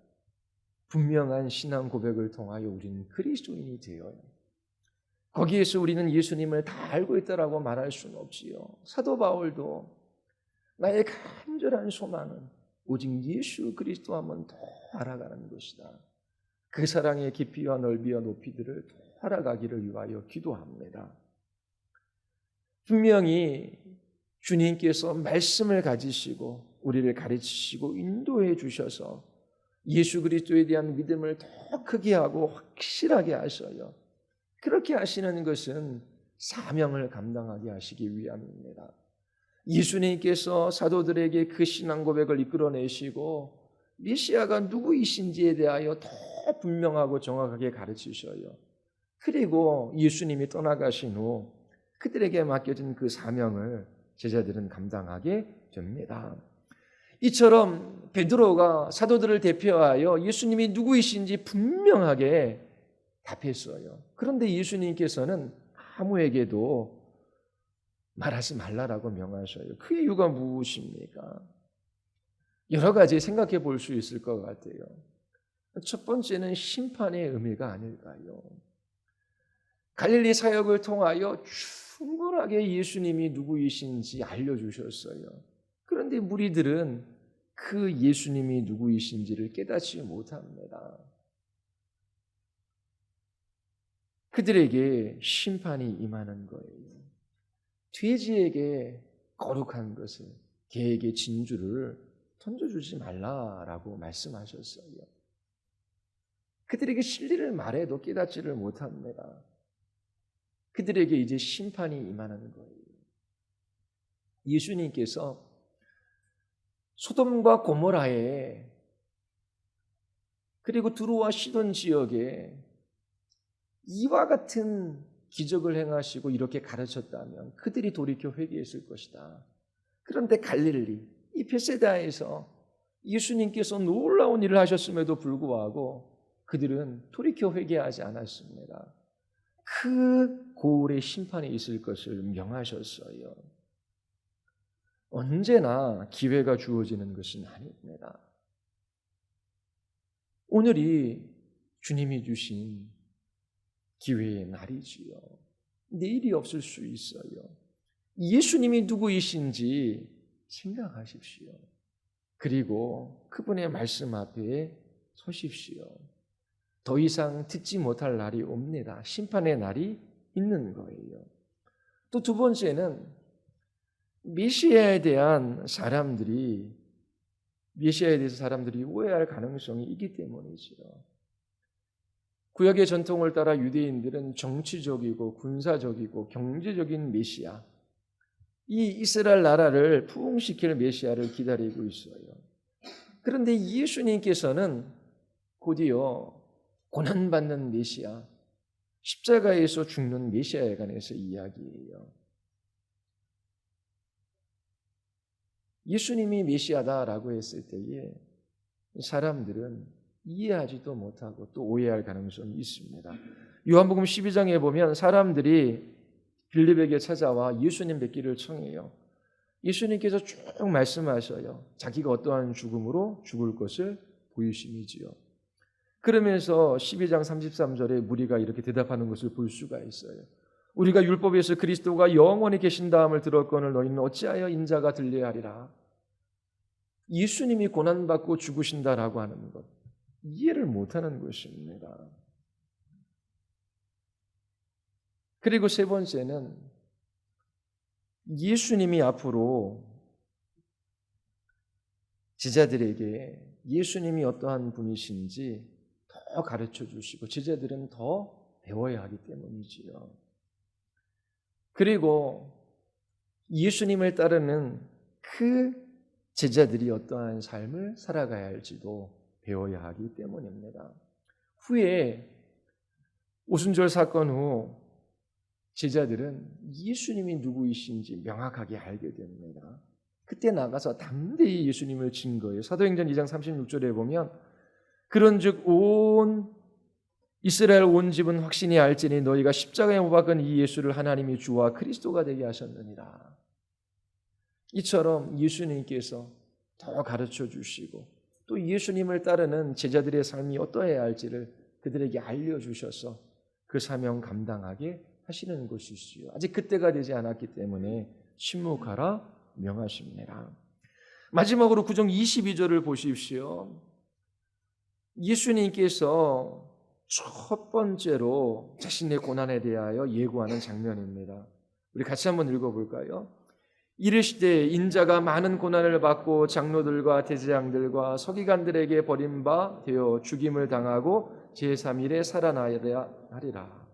분명한 신앙 고백을 통하여 우리는 그리스도인이 되어요. 거기에서 우리는 예수님을 다 알고 있다라고 말할 수는 없지요. 사도 바울도 나의 간절한 소망은 오직 예수 그리스도 한번 더 알아가는 것이다. 그 사랑의 깊이와 넓이와 높이들을 더 알아가기를 위하여 기도합니다. 분명히 주님께서 말씀을 가지시고 우리를 가르치시고 인도해 주셔서 예수 그리스도에 대한 믿음을 더 크게 하고 확실하게 하셔요. 그렇게 하시는 것은 사명을 감당하게 하시기 위함입니다. 예수님께서 사도들에게 그 신앙 고백을 이끌어내시고 메시아가 누구이신지에 대하여 더 분명하고 정확하게 가르치셔요. 그리고 예수님이 떠나가신 후 그들에게 맡겨진 그 사명을 제자들은 감당하게 됩니다. 이처럼 베드로가 사도들을 대표하여 예수님이 누구이신지 분명하게 답했어요. 그런데 예수님께서는 아무에게도 말하지 말라라고 명하셔요. 그 이유가 무엇입니까? 여러 가지 생각해 볼 수 있을 것 같아요. 첫 번째는 심판의 의미가 아닐까요? 갈릴리 사역을 통하여 충분하게 예수님이 누구이신지 알려주셨어요. 그런데 무리들은 그 예수님이 누구이신지를 깨닫지 못합니다. 그들에게 심판이 임하는 거예요. 돼지에게 거룩한 것을, 개에게 진주를 던져주지 말라라고 말씀하셨어요. 그들에게 진리를 말해도 깨닫지를 못합니다. 그들에게 이제 심판이 임하는 거예요. 예수님께서 소돔과 고모라에 그리고 두로와 시돈 지역에 이와 같은 기적을 행하시고 이렇게 가르쳤다면 그들이 돌이켜 회개했을 것이다. 그런데 갈릴리, 이 베세다에서 예수님께서 놀라운 일을 하셨음에도 불구하고 그들은 돌이켜 회개하지 않았습니다. 그 고울의 심판이 있을 것을 명하셨어요. 언제나 기회가 주어지는 것은 아닙니다. 오늘이 주님이 주신 기회의 날이지요. 내일이 없을 수 있어요. 예수님이 누구이신지 생각하십시오. 그리고 그분의 말씀 앞에 서십시오. 더 이상 듣지 못할 날이 옵니다. 심판의 날이 있는 거예요. 또 두 번째는 메시아에 대해서 사람들이 오해할 가능성이 있기 때문이지요. 구약의 전통을 따라 유대인들은 정치적이고 군사적이고 경제적인 메시아, 이 이스라엘 나라를 부흥시킬 메시아를 기다리고 있어요. 그런데 예수님께서는 곧이어 고난받는 메시아, 십자가에서 죽는 메시아에 관해서 이야기해요. 예수님이 메시아다라고 했을 때에 사람들은 이해하지도 못하고 또 오해할 가능성이 있습니다. 요한복음 12장에 보면 사람들이 빌립에게 찾아와 예수님 뵙기를 청해요. 예수님께서 쭉 말씀하셔요. 자기가 어떠한 죽음으로 죽을 것을 보이심이지요. 그러면서 12장 33절에 무리가 이렇게 대답하는 것을 볼 수가 있어요. 우리가 율법에서 그리스도가 영원히 계신 다음을 들었거늘 너희는 어찌하여 인자가 들려야 하리라. 예수님이 고난받고 죽으신다라고 하는 것, 이해를 못하는 것입니다. 그리고 세 번째는 예수님이 앞으로 제자들에게 예수님이 어떠한 분이신지 더 가르쳐 주시고 제자들은 더 배워야 하기 때문이지요. 그리고 예수님을 따르는 그 제자들이 어떠한 삶을 살아가야 할지도 배워야 하기 때문입니다. 후에 오순절 사건 후 제자들은 예수님이 누구이신지 명확하게 알게 됩니다. 그때 나가서 담대히 예수님을 증거해요. 사도행전 2장 36절에 보면 그런즉 온 이스라엘 온 집은 확신히 알지니 너희가 십자가에 못 박은 이 예수를 하나님이 주와 그리스도가 되게 하셨느니라. 이처럼 예수님께서 더 가르쳐 주시고 또 예수님을 따르는 제자들의 삶이 어떠해야 할지를 그들에게 알려주셔서 그 사명 감당하게 하시는 것이지요. 아직 그때가 되지 않았기 때문에 침묵하라 명하십니다. 마지막으로 구정 22절을 보십시오. 예수님께서 첫 번째로 자신의 고난에 대하여 예고하는 장면입니다. 우리 같이 한번 읽어볼까요? 이르시되 인자가 많은 고난을 받고 장로들과 대제장들과 서기관들에게 버림바 되어 죽임을 당하고 제3일에 살아나야 하리라.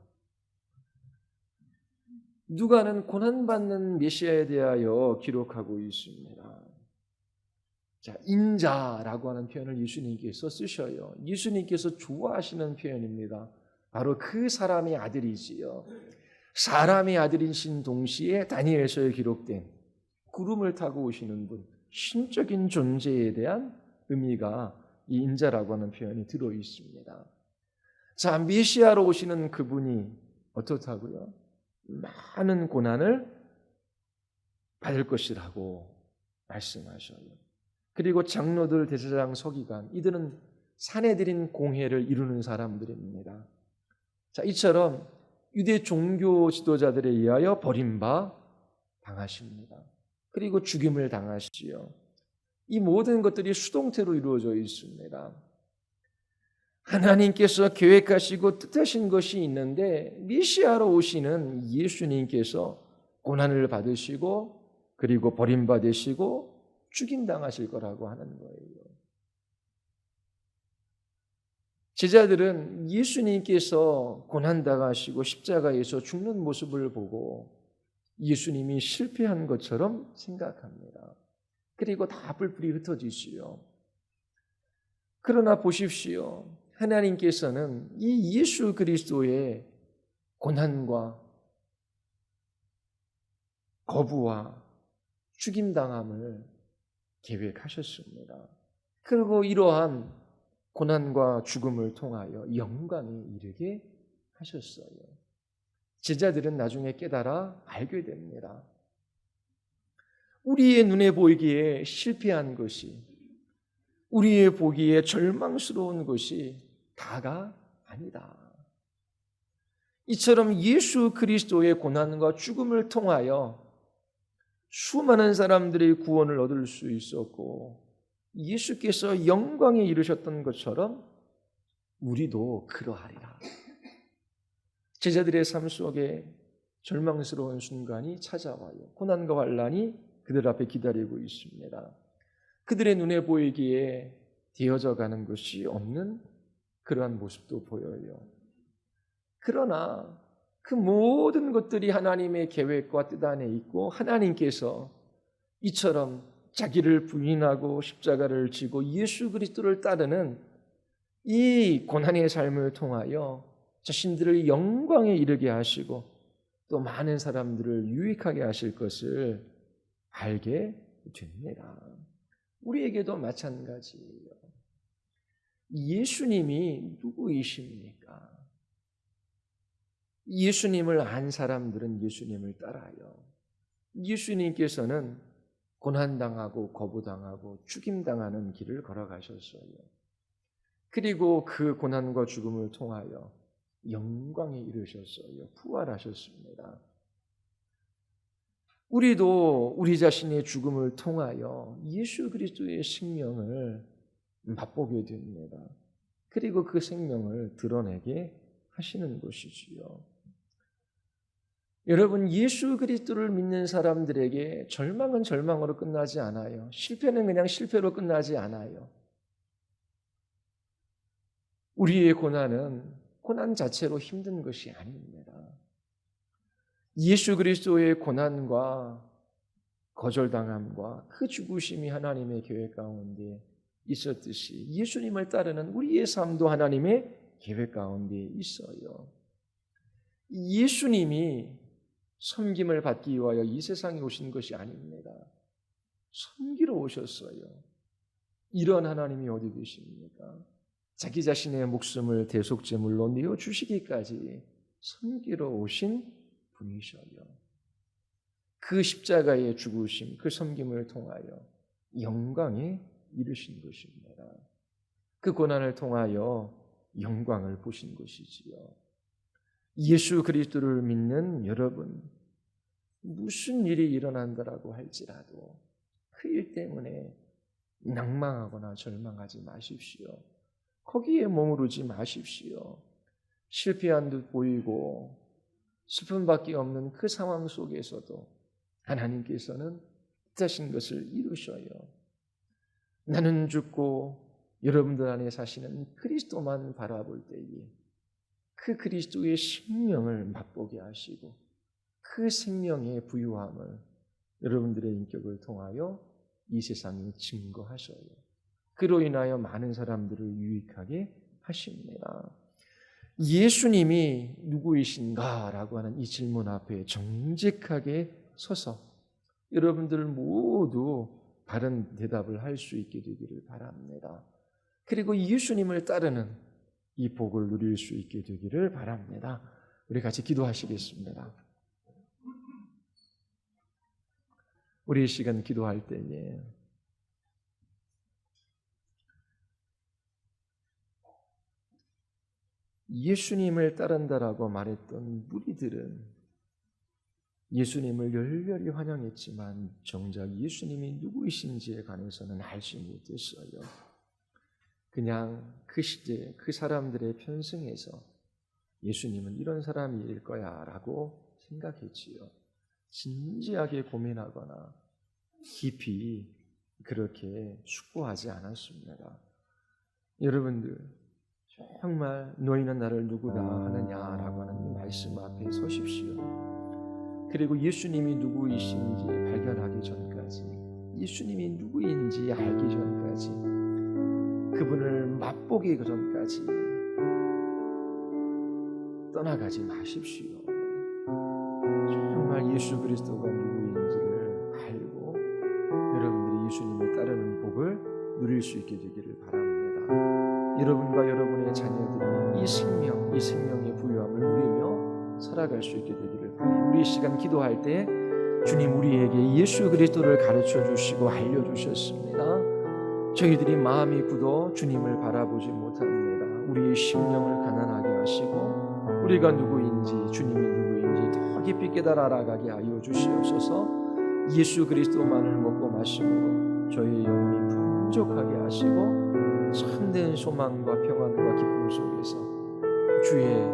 누가는 고난받는 메시아에 대하여 기록하고 있습니다. 자, 인자라고 하는 표현을 예수님께서 쓰셔요. 예수님께서 좋아하시는 표현입니다. 바로 그 사람의 아들이지요. 사람의 아들이신 동시에 다니엘서에 기록된 구름을 타고 오시는 분, 신적인 존재에 대한 의미가 이 인자라고 하는 표현이 들어 있습니다. 자, 메시아로 오시는 그분이 어떻다고요? 많은 고난을 받을 것이라고 말씀하셔요. 그리고 장로들, 대제사장, 서기관, 이들은 사내들인 공회를 이루는 사람들입니다. 자, 이처럼 유대 종교 지도자들에 의하여 버림바 당하십니다. 그리고 죽임을 당하시지요. 이 모든 것들이 수동태로 이루어져 있습니다. 하나님께서 계획하시고 뜻하신 것이 있는데 메시아로 오시는 예수님께서 고난을 받으시고 그리고 버림받으시고 죽임당하실 거라고 하는 거예요. 제자들은 예수님께서 고난당하시고 십자가에서 죽는 모습을 보고 예수님이 실패한 것처럼 생각합니다. 그리고 다 뿔뿔이 흩어지시요. 그러나 보십시오. 하나님께서는 이 예수 그리스도의 고난과 거부와 죽임당함을 계획하셨습니다. 그리고 이러한 고난과 죽음을 통하여 영광에 이르게 하셨어요. 제자들은 나중에 깨달아 알게 됩니다. 우리의 눈에 보이기에 실패한 것이, 우리의 보기에 절망스러운 것이 다가 아니다. 이처럼 예수 그리스도의 고난과 죽음을 통하여 수많은 사람들이 구원을 얻을 수 있었고 예수께서 영광에 이르셨던 것처럼 우리도 그러하리라. 제자들의 삶 속에 절망스러운 순간이 찾아와요. 고난과 환난이 그들 앞에 기다리고 있습니다. 그들의 눈에 보이기에 되어져 가는 것이 없는 그러한 모습도 보여요. 그러나 그 모든 것들이 하나님의 계획과 뜻 안에 있고 하나님께서 이처럼 자기를 부인하고 십자가를 지고 예수 그리스도를 따르는 이 고난의 삶을 통하여 자신들을 영광에 이르게 하시고 또 많은 사람들을 유익하게 하실 것을 알게 됩니다. 우리에게도 마찬가지예요. 예수님이 누구이십니까? 예수님을 안 사람들은 예수님을 따라요. 예수님께서는 고난당하고 거부당하고 죽임당하는 길을 걸어가셨어요. 그리고 그 고난과 죽음을 통하여 영광에 이르셨어요. 부활하셨습니다. 우리도 우리 자신의 죽음을 통하여 예수 그리스도의 생명을 맛보게 됩니다. 그리고 그 생명을 드러내게 하시는 것이지요. 여러분, 예수 그리스도를 믿는 사람들에게 절망은 절망으로 끝나지 않아요. 실패는 그냥 실패로 끝나지 않아요. 우리의 고난은 고난 자체로 힘든 것이 아닙니다. 예수 그리스도의 고난과 거절당함과 그 죽으심이 하나님의 계획 가운데 있었듯이 예수님을 따르는 우리의 삶도 하나님의 계획 가운데 있어요. 예수님이 섬김을 받기 위하여 이 세상에 오신 것이 아닙니다. 섬기러 오셨어요. 이런 하나님이 어디 계십니까? 자기 자신의 목숨을 대속제물로 내어주시기까지 섬기러 오신 분이셔요. 그 십자가의 죽으심, 그 섬김을 통하여 영광에 이르신 것입니다. 그 고난을 통하여 영광을 보신 것이지요. 예수 그리스도를 믿는 여러분, 무슨 일이 일어난다라고 할지라도 그 일 때문에 낭망하거나 절망하지 마십시오. 거기에 머무르지 마십시오. 실패한 듯 보이고 슬픔밖에 없는 그 상황 속에서도 하나님께서는 뜻하신 것을 이루셔요. 나는 죽고 여러분들 안에 사시는 그리스도만 바라볼 때에 그 그리스도의 생명을 맛보게 하시고 그 생명의 부유함을 여러분들의 인격을 통하여 이 세상에 증거하셔요. 그로 인하여 많은 사람들을 유익하게 하십니다. 예수님이 누구이신가라고 하는 이 질문 앞에 정직하게 서서 여러분들 모두 바른 대답을 할 수 있게 되기를 바랍니다. 그리고 예수님을 따르는 이 복을 누릴 수 있게 되기를 바랍니다. 우리 같이 기도하시겠습니다. 우리 이 시간 기도할 때에 예수님을 따른다라고 말했던 무리들은 예수님을 열렬히 환영했지만 정작 예수님이 누구이신지에 관해서는 알지 못했어요. 그냥 그 시대 그 사람들의 편승에서 예수님은 이런 사람일 거야 라고 생각했지요. 진지하게 고민하거나 깊이 그렇게 숙고하지 않았습니다. 여러분들 정말 너희는 나를 누구다 하느냐라고 하는 이 말씀 앞에 서십시오. 그리고 예수님이 누구이신지 발견하기 전까지, 예수님이 누구인지 알기 전까지, 그분을 맛보기 전까지 떠나가지 마십시오. 정말 예수 그리스도가 누구인지를 알고 여러분들이 예수님을 따르는 복을 누릴 수 있게 되기를 바랍니다. 여러분과 여러분의 자녀들이 이 생명의 부유함을 누리며 살아갈 수 있게 되기를 바랍니다. 우리 이 시간 기도할 때 주님 우리에게 예수 그리스도를 가르쳐 주시고 알려주셨습니다. 저희들이 마음이 굳어 주님을 바라보지 못합니다. 우리의 심령을 가난하게 하시고 우리가 누구인지 주님이 누구인지 더 깊이 깨달아 알아가게 하여 주시옵소서. 예수 그리스도만을 먹고 마심으로 저희의 영혼이 풍족하게 하시고 참된 소망과 평안과 기쁨 속에서 주의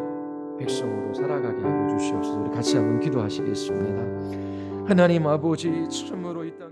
백성으로 살아가게 하여 주시옵소서. 우리 같이 한번 기도하시겠습니다. 하나님 아버지, 참으로 이 땅